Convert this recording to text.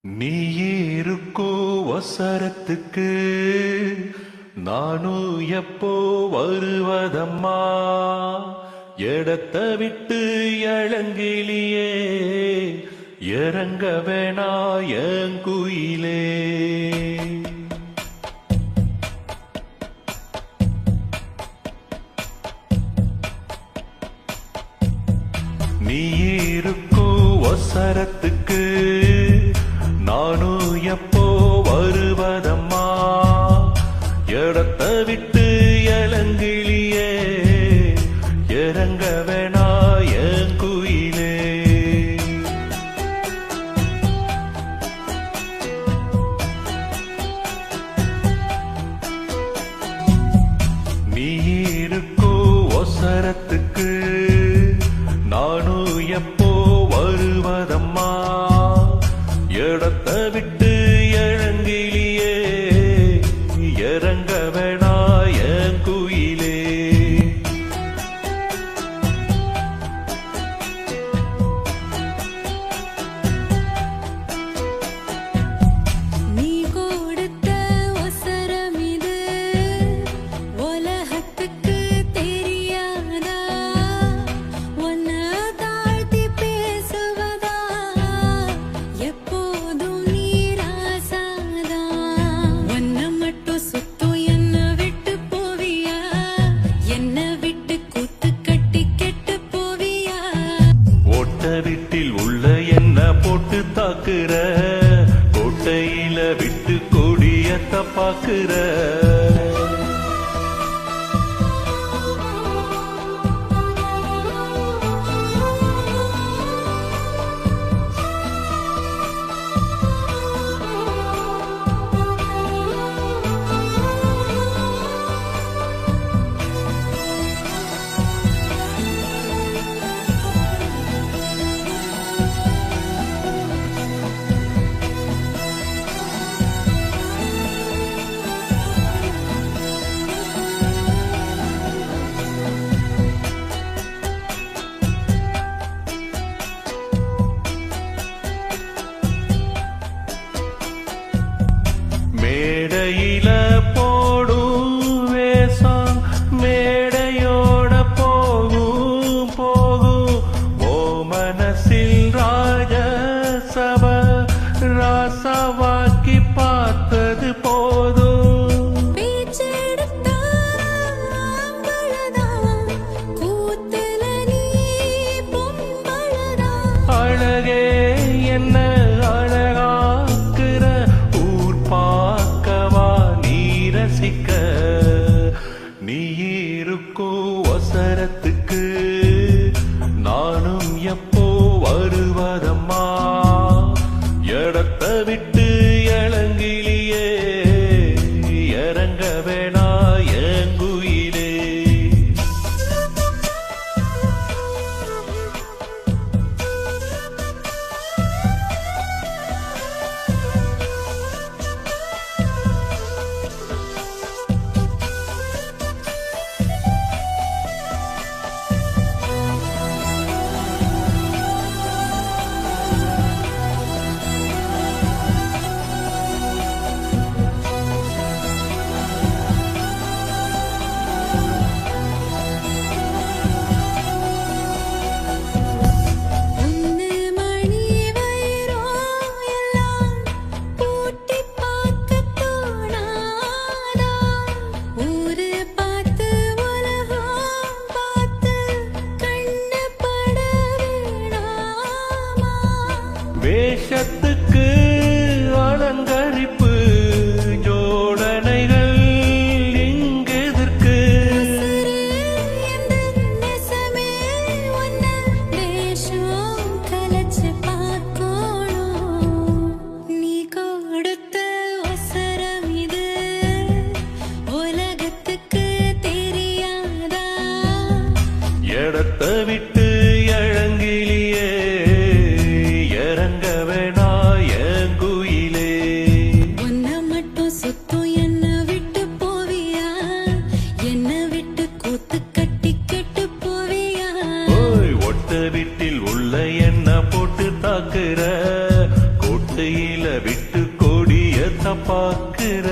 நீ இருக்கோ வசரத்துக்கு நானும் எப்போ வருவதம்மா இடத்த விட்டு இளங்கிலியே இறங்க வேணா என் குயிலே. நீ இருக்கோ வசரத்துக்கு நானும் எப்போ வருவதம்மா இடத்த விட்டு இளங்கிலியே இறங்க வேணா என் குயிலே. நீ இருக்கோ ஒசரத்துக்கு நானும் எப்போ வருவதம்மா இடத்த விட்டு இளங்கிலியே இறங்க வேணா என் குயிலே. நீ கொடுத்த ஒசரம் இது உலகத்துக்கு தெரியாதா? உன்னை தாழ்த்தி பேசுவதா எப்போதும் நீ ராசாதா? உன்னை மட்டும் சுத்தும் என்னை விட்டு போவியா? என்னை விட்டு கூத்து கட்டி கெட்டு போவியா? ஓட்ட வீட்டில் உள்ள என்ன போட்டு தாக்குற கோட்டையில விட்டு கொடியத்த பாக்குற. மேடையில போடும் வேஷம் மேடையோட போகும் போகும் ஓ மனசில் ராஜ சப ராசவாக்கி பார்த்தது போதும். பேச்செடுத்தா ஆம்பளதா, கூத்துல நீ பொம்பளதா. அழகே என்ன அழகாக்குற ஊர் பார்க்கவா நீ ரசிக்க. நீ இருக்கோ வசரத்துக்கு நானும் எப்போ வருவதம்மா இடத்த விட்டு இளங்கிலியே இறங்க வேணா என் குயிலே. ஒன்னு மணி வைரம் எல்லாம் பூட்டி பார்க்க தோணாதா? ஊரு பார்த்து உலகம் பார்த்து கண்ணு பட வேணாமா? வேஷத்துக்கு அலங்கரிப்பு ஜோடனைகள் இங்கெதற்கு. உசுரு எந்த நெசமே உன்னை வேஷம் கலைச்சு பார்க்கணும். நீ கொடுத்த ஒசரம் இது உலகத்துக்கு தெரியாதா? இடத்த விட்டு இளங்கிலியே இறங்க வேணா என் குயிலே. உன்னை மட்டும் சுத்தும் என்னை விட்டு போவியா? என்னை விட்டு கூத்து கட்டி கெட்டு போவியா? ஓய் ஒட்ட வீட்டில் உள்ள என்ன போட்டு தாக்குற கோட்டை ஒத்தையில விட்டு கொடிய தப்பாக்குற